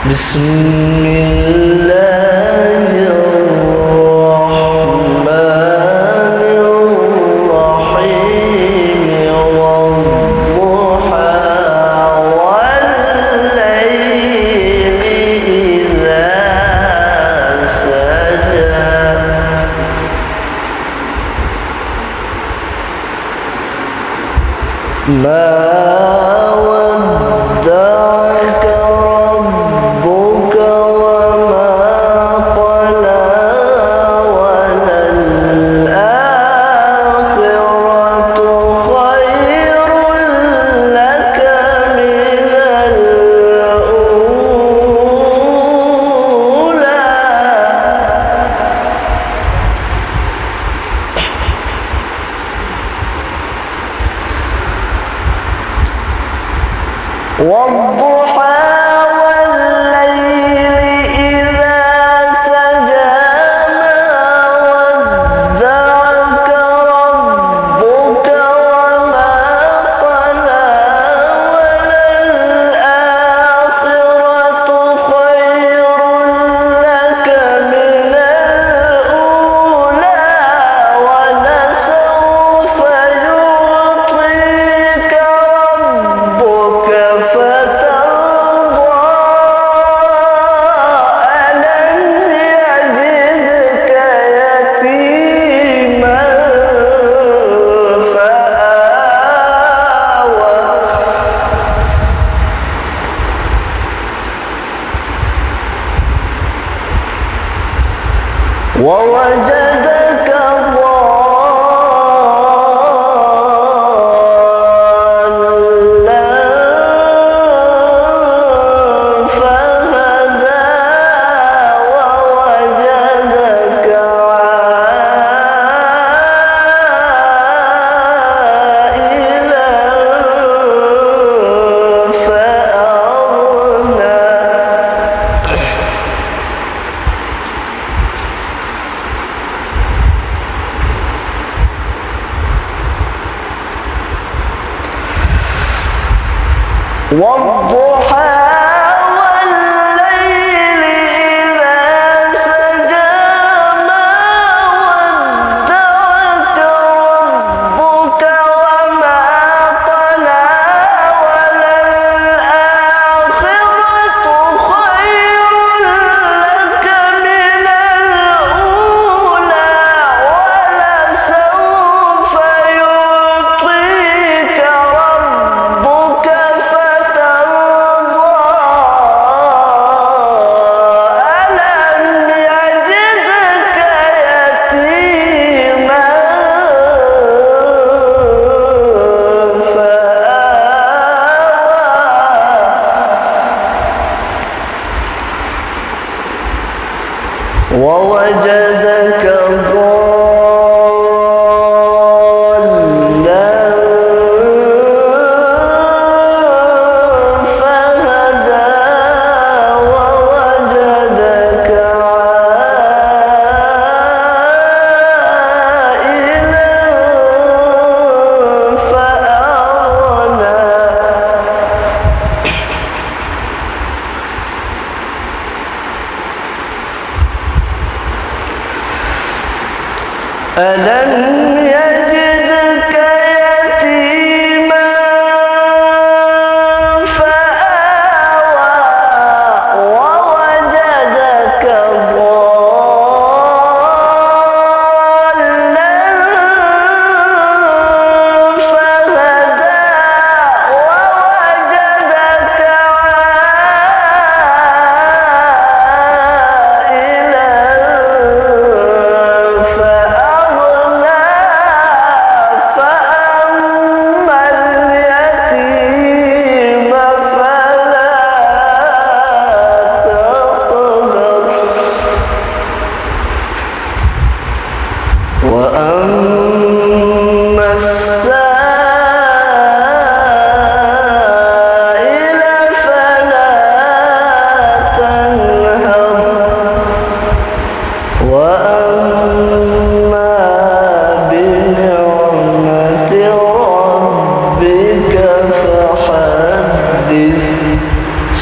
بسم الله الرحمن الرحيم والضحى والليل إذا سجى ما ودعك ربك وما قلى وللآخرة خير لك من الأولى والضحى والليل إذا سجى ما ودعك ربك وما قلى وللآخرة خير لك من الأولى ولسوف يعطيك ربك فترضى ألم يجدك يتيما فآوى ووجدك ضالا فهدى ووجدك عائلا فأغنى والضحى والليل إذا سجى ما ودعك ربك وما قلى وللآخرة خير لك من الأولى ولسوف يعطيك ربك فترضى ألم يجدك يتيما فآوى ووجدك ضالا فهدى ووجدك عائلا فأغنى ألم يجدك يتيما فآوى ووجدك ضالا فهدى ووجدك عائلا فأغنى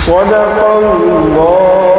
صدق الله